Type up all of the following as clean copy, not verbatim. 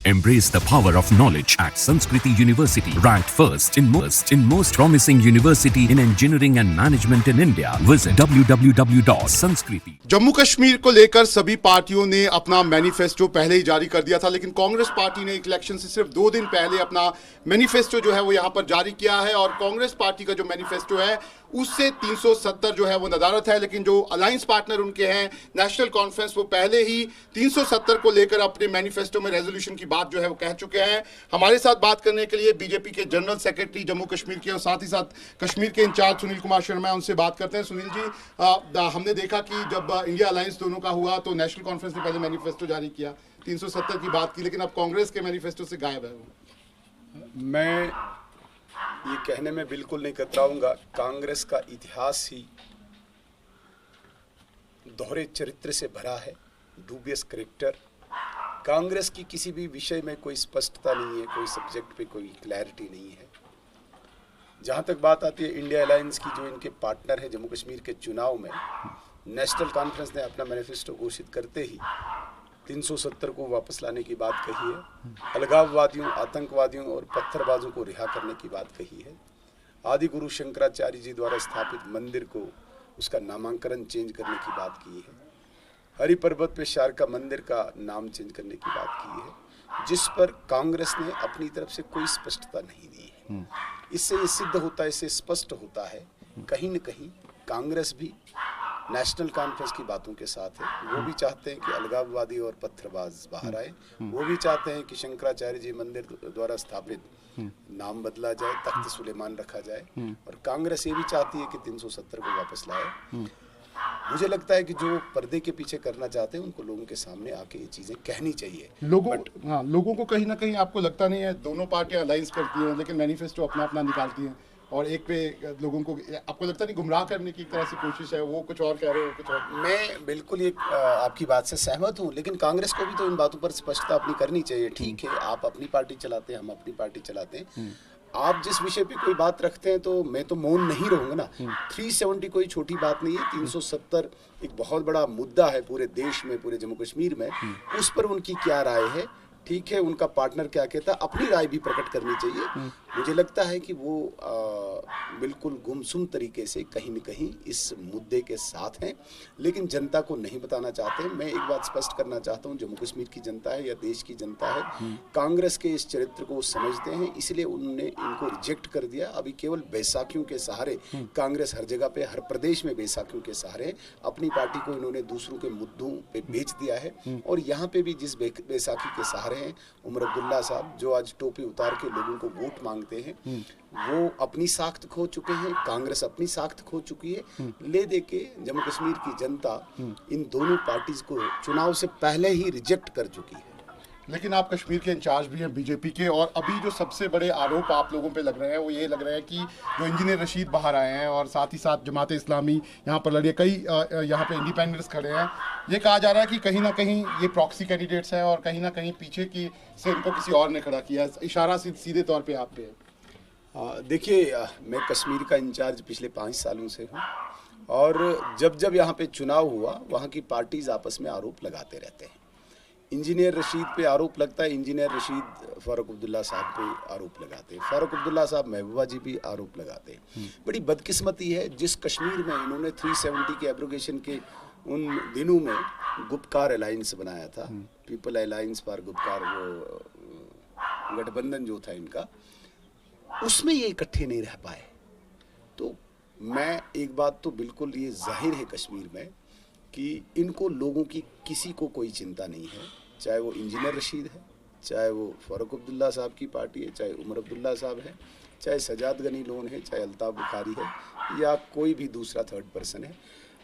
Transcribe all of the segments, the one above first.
Embrace the power of knowledge at Sanskriti University, ranked first in most promising university in engineering and management in India. Visit www.sanskriti. Jammu Kashmir को लेकर सभी पार्टियों ने अपना manifesto पहले ही जारी कर दिया था, लेकिन कांग्रेस पार्टी ने इलेक्शन से सिर्फ 2 दिन पहले अपना मैनिफेस्टो जो है वो यहाँ पर जारी किया है। और कांग्रेस पार्टी का जो मैनिफेस्टो है उससे 370 जो है वो नदारत है, लेकिन जो अलायंस पार्टनर उनके हैं नेशनल कॉन्फ्रेंस, वो पहले ही 370 को लेकर अपने मैनिफेस्टो में रेजोल्यूशन की बात जो है वो कह चुके हैं। हमारे साथ बात करने के लिए बीजेपी के जनरल सेक्रेटरी जम्मू कश्मीर के और साथ ही साथ कश्मीर के इंचार्ज सुनील कुमार शर्मा, उनसे बात करते हैं। सुनील जी, हमने देखा कि जब इंडिया अलायंस दोनों का हुआ तो नेशनल कॉन्फ्रेंस ने पहले मैनिफेस्टो जारी किया, 370 की बात की, लेकिन अब कांग्रेस के मैनिफेस्टो से गायब है। मैं ये कहने में बिल्कुल नहीं कतराऊंगा, कांग्रेस का इतिहास ही दोहरे चरित्र से भरा है, डूबियस कैरेक्टर। कांग्रेस की किसी भी विषय में कोई स्पष्टता नहीं है, कोई सब्जेक्ट पे कोई क्लैरिटी नहीं है। जहाँ तक बात आती है इंडिया अलायंस की, जो इनके पार्टनर है जम्मू कश्मीर के चुनाव में, नेशनल कॉन्फ्रेंस ने अपना मैनिफेस्टो घोषित करते ही 370 को वापस लाने की बात कही है, अलगाववादियों, आतंकवादियों और पत्थरबाजों को रिहा करने की बात कही है, आदि गुरु शंकराचार्य जी द्वारा स्थापित मंदिर को उसका नामांकन चेंज करने की बात की है, हरि पर्वत पे शारका मंदिर का नाम चेंज करने की बात की है, जिस पर कांग्रेस ने अपनी तरफ से कोई स्पष्टता नहीं दी है। इससे ये सिद्ध होता है, इससे स्पष्ट होता है कहीं न कहीं कांग्रेस भी नेशनल कॉन्फ्रेंस की बातों के साथ है। वो भी चाहते हैं कि अलगाववादी और पत्थरबाज बाहर आए, वो भी चाहते हैं कि शंकराचार्य जी मंदिर द्वारा स्थापित नाम बदला जाए, तख्त सुलेमान रखा जाए, और कांग्रेस ये भी चाहती है कि 370 को वापस लाए। मुझे लगता है कि जो पर्दे के पीछे करना चाहते हैं उनको लोगों के सामने आके ये चीजें कहनी चाहिए। लोगों को कहीं ना कहीं आपको लगता नहीं है, दोनों पार्टियां अलायंस करती हैं लेकिन मैनिफेस्टो अपना अपना निकालती हैं, और एक पे लोगों को आपको लगता नहीं गुमराह करने की एक तरह से कोशिश है, वो कुछ और कह रहे हो कुछ और? मैं बिल्कुल ये आपकी बात से सहमत हूँ, लेकिन कांग्रेस को भी तो इन बातों पर स्पष्टता अपनी करनी चाहिए। ठीक है, आप अपनी पार्टी चलाते हैं, हम अपनी पार्टी चलाते हैं, आप जिस विषय पे कोई बात रखते हैं तो मैं तो मौन नहीं रहूंगा ना। 370 कोई छोटी बात नहीं है, 370 एक बहुत बड़ा मुद्दा है पूरे देश में, पूरे जम्मू कश्मीर में। उस पर उनकी क्या राय है, ठीक है, उनका पार्टनर क्या कहता है, अपनी राय भी प्रकट करनी चाहिए। मुझे लगता है कि वो बिल्कुल गुमसुम तरीके से कहीं न कहीं इस मुद्दे के साथ हैं, लेकिन जनता को नहीं बताना चाहते। मैं एक बात स्पष्ट करना चाहता हूँ, जम्मू कश्मीर की जनता है या देश की जनता है, कांग्रेस के इस चरित्र को समझते हैं, इसलिए उन्होंने इनको रिजेक्ट कर दिया। अभी केवल बैसाखियों के सहारे कांग्रेस हर जगह पे, हर प्रदेश में बैसाखियों के सहारे अपनी पार्टी को इन्होंने दूसरों के मुद्दों पे बेच दिया है। और यहाँ पे भी जिस बैसाखी के सहारे हैं उमर अब्दुल्ला साहब, जो आज टोपी उतार के लोगों को वोट मांगते हैं, वो अपनी साख्त खो चुके हैं, कांग्रेस अपनी साख्त खो चुकी है। ले दे के जम्मू कश्मीर की जनता इन दोनों पार्टीज को चुनाव से पहले ही रिजेक्ट कर चुकी है। लेकिन आप कश्मीर के इंचार्ज भी हैं बीजेपी के, और अभी जो सबसे बड़े आरोप आप लोगों पे लग रहे हैं वो ये लग रहा है कि जो इंजीनियर रशीद बाहर आए हैं और साथ ही साथ जमात इस्लामी यहाँ पर लड़ी, कई यहाँ पे इंडिपेंडेंट्स खड़े हैं, ये कहा जा रहा है कि कहीं ना कहीं ये प्रॉक्सी कैंडिडेट्स हैं और कहीं ना कहीं पीछे की से इनको किसी और ने खड़ा किया है। इशारा सीधे तौर पर आप पे। देखिए, मैं कश्मीर का इंचार्ज पिछले 5 सालों से हूँ, और जब जब यहाँ पे चुनाव हुआ वहाँ की पार्टीज आपस में आरोप लगाते रहते हैं। इंजीनियर रशीद पे आरोप लगता है, इंजीनियर रशीद फारूक अब्दुल्ला साहब पे आरोप लगाते हैं, फारूक अब्दुल्ला साहब महबूबा जी भी आरोप लगाते हैं। बड़ी बदकिस्मती है, जिस कश्मीर में इन्होंने 370 के एब्रोगेशन के उन दिनों में गुपकार अलायंस बनाया था, पीपल अलायंस फॉर गुपकार, वो गठबंधन जो था इनका, उसमें ये इकट्ठे नहीं रह पाए। तो मैं एक बात तो बिल्कुल ये जाहिर है कश्मीर में कि इनको लोगों की किसी को कोई चिंता नहीं है, चाहे वो इंजीनियर रशीद है, चाहे वो फारूक अब्दुल्ला साहब की पार्टी है, चाहे उमर अब्दुल्ला साहब है, चाहे सजाद गनी लोन है, चाहे अल्ताफ बुखारी है, या कोई भी दूसरा थर्ड पर्सन है।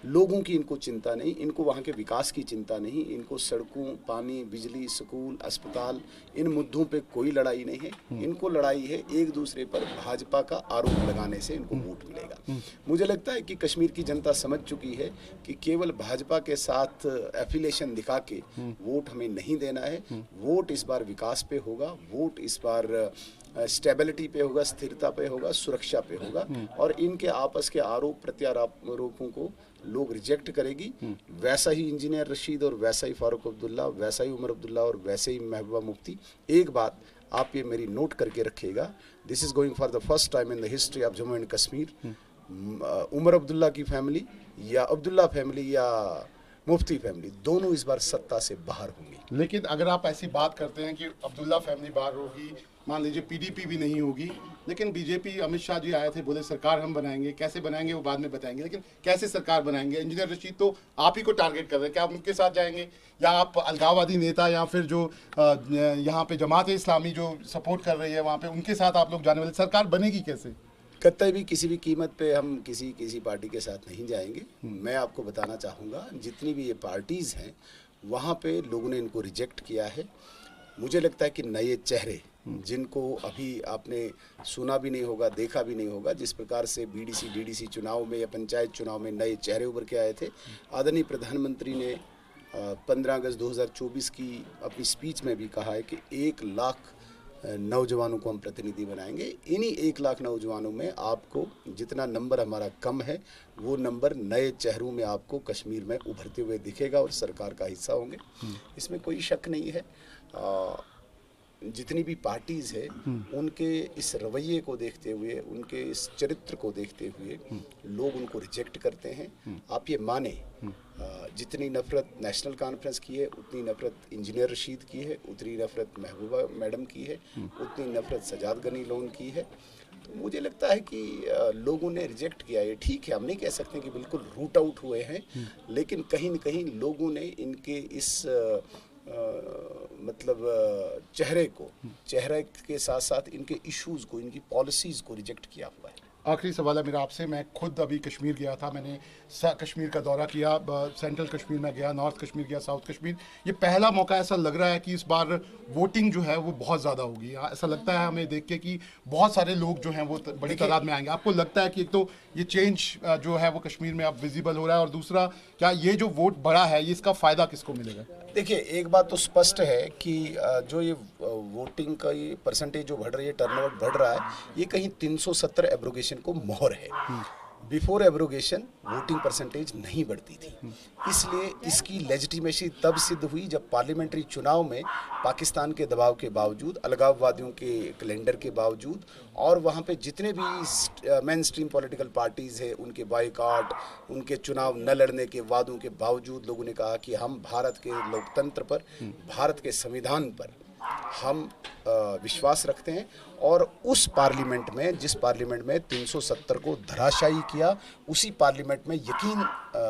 लोगों की इनको चिंता नहीं, इनको वहाँ के विकास की चिंता नहीं, इनको सड़कों, पानी, बिजली, स्कूल, अस्पताल, इन मुद्दों पे कोई लड़ाई नहीं है। इनको लड़ाई है एक दूसरे पर भाजपा का आरोप लगाने से इनको वोट मिलेगा। मुझे लगता है कि कश्मीर की जनता समझ चुकी है कि केवल भाजपा के साथ एफिलिएशन दिखा के वोट हमें नहीं देना है। वोट इस बार विकास पे होगा, वोट इस बार स्टेबिलिटी पे होगा, स्थिरता पे होगा, सुरक्षा पे होगा, और इनके आपस के आरोप प्रत्यारोपों को लोग रिजेक्ट करेगी, वैसा ही इंजीनियर रशीद और वैसा ही फारूक अब्दुल्ला, वैसा ही उमर अब्दुल्ला और वैसे ही महबूबा मुफ्ती। एक बात आप ये मेरी नोट करके रखिएगा, this is going for the first time in the history of Jammu and Kashmir, Omar Abdullah की फैमिली या अब्दुल्ला फैमिली या मुफ्ती फैमिली दोनों इस बार सत्ता से बाहर होंगी। लेकिन अगर आप ऐसी बात करते हैं कि अब्दुल्ला फैमिली बाहर होगी, मान लीजिए पीडीपी भी नहीं होगी, लेकिन बीजेपी, अमित शाह जी आए थे, बोले सरकार हम बनाएंगे, कैसे बनाएंगे वो बाद में बताएंगे, लेकिन कैसे सरकार बनाएंगे? इंजीनियर रशीद तो आप ही को टारगेट कर रहे हैं, क्या आप उनके साथ जाएंगे या आप अलगाववादी नेता या फिर जो यहाँ पे जमात इस्लामी जो सपोर्ट कर रही है वहाँ पे उनके साथ आप लोग जाने वाले? सरकार बनेगी कैसे? कतई भी किसी भी कीमत पे हम किसी पार्टी के साथ नहीं जाएंगे। मैं आपको बताना चाहूँगा, जितनी भी ये पार्टीज़ हैं वहाँ पे लोगों ने इनको रिजेक्ट किया है। मुझे लगता है कि नए चेहरे जिनको अभी आपने सुना भी नहीं होगा, देखा भी नहीं होगा, जिस प्रकार से बीडीसी डीडीसी चुनाव में या पंचायत चुनाव में नए चेहरे उभर के आए थे। आदरणीय प्रधानमंत्री ने 15 अगस्त 2024 की अपनी स्पीच में भी कहा है कि 1 लाख नौजवानों को हम प्रतिनिधि बनाएंगे। इन्हीं 1 लाख नौजवानों में आपको जितना नंबर हमारा कम है वो नंबर नए चेहरों में आपको कश्मीर में उभरते हुए दिखेगा और सरकार का हिस्सा होंगे, इसमें कोई शक नहीं है। जितनी भी पार्टीज़ है उनके इस रवैये को देखते हुए, उनके इस चरित्र को देखते हुए लोग उनको रिजेक्ट करते हैं। आप ये माने, जितनी नफरत नेशनल कॉन्फ्रेंस की है उतनी नफरत इंजीनियर रशीद की है, उतनी नफरत महबूबा मैडम की है, उतनी नफरत सजाद गनी लोन की है। तो मुझे लगता है कि लोगों ने रिजेक्ट किया है। ठीक है, हम नहीं कह सकते कि बिल्कुल रूट आउट हुए हैं, लेकिन कहीं न कहीं लोगों ने इनके इस चेहरे के साथ साथ इनके इश्यूज़ को, इनकी पॉलिसीज़ को रिजेक्ट किया हुआ है। आखिरी सवाल है मेरा आपसे। मैं खुद अभी कश्मीर गया था, मैंने कश्मीर का दौरा किया, सेंट्रल कश्मीर में गया, नॉर्थ कश्मीर गया, साउथ कश्मीर। ये पहला मौका ऐसा लग रहा है कि इस बार वोटिंग जो है वो बहुत ज़्यादा होगी। ऐसा लगता है हमें देख के कि बहुत सारे लोग जो हैं वो बड़ी तादाद में आएंगे। आपको लगता है कि एक तो ये चेंज जो है वो कश्मीर में अब विजिबल हो रहा है, और दूसरा क्या ये जो वोट बढ़ा है ये इसका फ़ायदा किसको मिलेगा? देखिए, एक बात तो स्पष्ट है कि जो ये वोटिंग का ये परसेंटेज जो बढ़ रही है, टर्नआउट बढ़ रहा है, ये कहीं 370 एब्रोगेशन को मोहर है। बिफोर एब्रोगेशन वोटिंग परसेंटेज नहीं बढ़ती थी, इसलिए इसकी लेजिटिमेसी तब सिद्ध हुई जब पार्लियामेंट्री चुनाव में पाकिस्तान के दबाव के बावजूद, अलगाववादियों के कैलेंडर के बावजूद, और वहाँ पे जितने भी मेन स्ट्रीम पॉलिटिकल पार्टीज़ है उनके बायकॉट, उनके चुनाव न लड़ने के वादों के बावजूद लोगों ने कहा कि हम भारत के लोकतंत्र पर, भारत के संविधान पर हम विश्वास रखते हैं। और उस पार्लियामेंट में, जिस पार्लियामेंट में 370 को धराशायी किया, उसी पार्लियामेंट में यकीन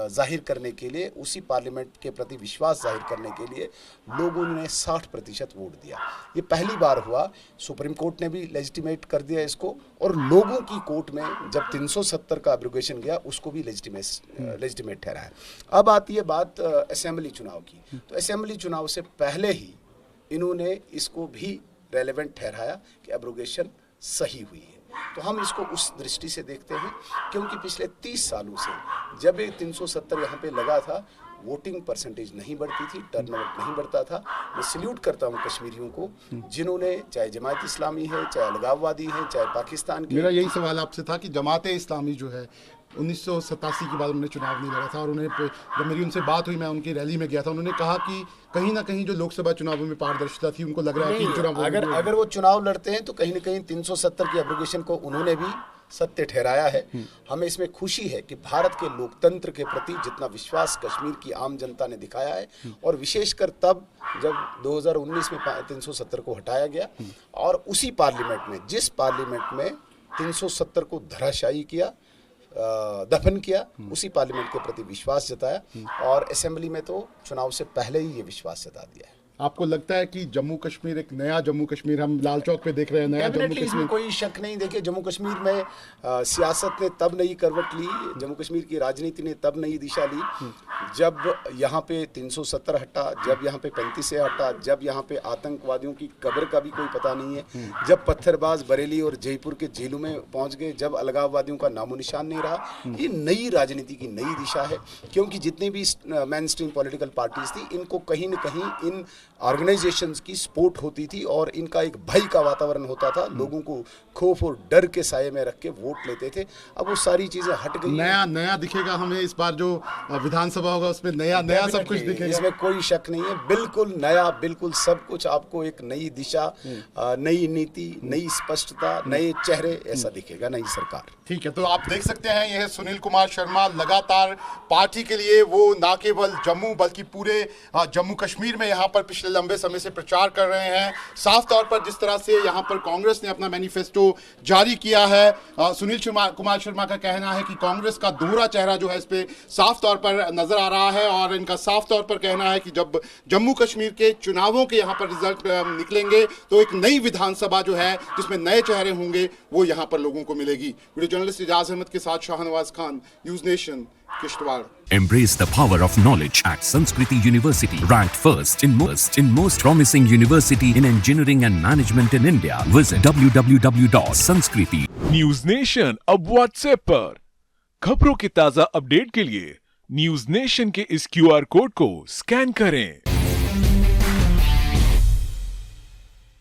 जाहिर करने के लिए, उसी पार्लियामेंट के प्रति विश्वास जाहिर करने के लिए लोगों ने 60% वोट दिया। ये पहली बार हुआ। सुप्रीम कोर्ट ने भी लेजिटिमेट कर दिया इसको, और लोगों की कोर्ट में जब 370 का एब्रोगेशन गया उसको भी लेजिटिमेट ठहराया। अब आती है बात असेंबली चुनाव की। तो असेंबली चुनाव से पहले ही इन्होंने इसको भी रेलेवेंट ठहराया कि एब्रोगेशन सही हुई है। तो हम इसको उस दृष्टि से देखते हैं, क्योंकि पिछले 30 सालों से जब ये 370 यहाँ पे लगा था, वोटिंग परसेंटेज नहीं बढ़ती थी, टर्नआउट नहीं बढ़ता था। मैं सल्यूट करता हूँ कश्मीरियों को, जिन्होंने, चाहे जमात इस्लामी है, चाहे अलगाववादी है, चाहे पाकिस्तान के। मेरा यही सवाल आपसे था कि जमात इस्लामी जो है 1987 के बाद उन्होंने चुनाव नहीं लड़ा था, और उन्हें, जब मेरी उनसे बात हुई, मैं उनकी रैली में गया था, उन्होंने कहा कि कहीं ना कहीं जो लोकसभा चुनावों में पारदर्शिता थी, उनको लग रहा है कि चुनाव अगर वो चुनाव लड़ते हैं तो कहीं ना कहीं 370 की एब्रोगेशन को उन्होंने भी सत्य ठहराया है। हमें इसमें खुशी है कि भारत के लोकतंत्र के प्रति जितना विश्वास कश्मीर की आम जनता ने दिखाया है, और विशेषकर तब जब 2019 में 370 को हटाया गया, और उसी पार्लियामेंट में, जिस पार्लियामेंट में 370 को धराशायी किया, दफन किया, उसी पार्लियामेंट के प्रति विश्वास जताया, और असेंबली में तो चुनाव से पहले ही ये विश्वास जता दिया है। आपको लगता है कि जम्मू कश्मीर एक नया जम्मू कश्मीर हम लाल चौक पे देख रहे हैं, नया जम्मू कश्मीर? इसमें कोई शक नहीं। देखिए, जम्मू कश्मीर में सियासत ने तब नई करवट ली, जम्मू कश्मीर की राजनीति ने तब नई दिशा ली जब यहाँ पे 370 हटा, जब यहाँ पे 35 से हटा, जब यहाँ पे आतंकवादियों की कब्र का भी कोई पता नहीं है, जब पत्थरबाज बरेली और जयपुर के जेलों में पहुँच गए, जब अलगाववादियों का नामो निशान नहीं रहा। ये नई राजनीति की नई दिशा है, क्योंकि जितनी भी मेन स्ट्रीम पॉलिटिकल पार्टीज थी, इनको कहीं न कहीं इन ऑर्गेनाइजेशंस की सपोर्ट होती थी और इनका एक भय का वातावरण होता था, लोगों को खौफ और डर के साये में रख के वोट लेते थे। अब वो सारी चीजें हट गई हैं। नया दिखेगा हमें इस बार जो विधानसभा होगा उसमें नया सब कुछ दिखेगा, इसमें कोई शक नहीं है। बिल्कुल नया, बिल्कुल सब कुछ आपको एक नई दिशा, नई नीति, नई स्पष्टता, नए चेहरे ऐसा दिखेगा, नई सरकार। ठीक है, तो आप देख सकते हैं यह सुनील कुमार शर्मा लगातार पार्टी के लिए वो ना केवल जम्मू बल्कि पूरे जम्मू कश्मीर में यहाँ पर पिछले लंबे समय से प्रचार कर रहे हैं। साफ तौर पर जिस तरह से यहाँ पर कांग्रेस ने अपना मैनिफेस्टो जारी किया है, सुनील कुमार शर्मा का कहना है कि कांग्रेस का दोहरा चेहरा जो है इस पे साफ तौर पर नजर आ रहा है और इनका साफ तौर पर कहना है कि जब जम्मू कश्मीर के चुनावों के यहाँ पर रिजल्ट निकलेंगे तो एक नई विधानसभा जो है जिसमें नए चेहरे होंगे वो यहाँ पर लोगों को मिलेगी। वीडियो जर्नलिस्ट इजाज अहमद के साथ Shahnawaz Khan, news nation, Kishtwar. Embrace the power of knowledge at Sanskriti University, ranked first in most promising university in engineering and management in India. Visit www.sanskriti. News nation अब व्हाट्सएप पर खबरों के ताजा अपडेट के लिए न्यूज नेशन के इस QR कोड को स्कैन करें।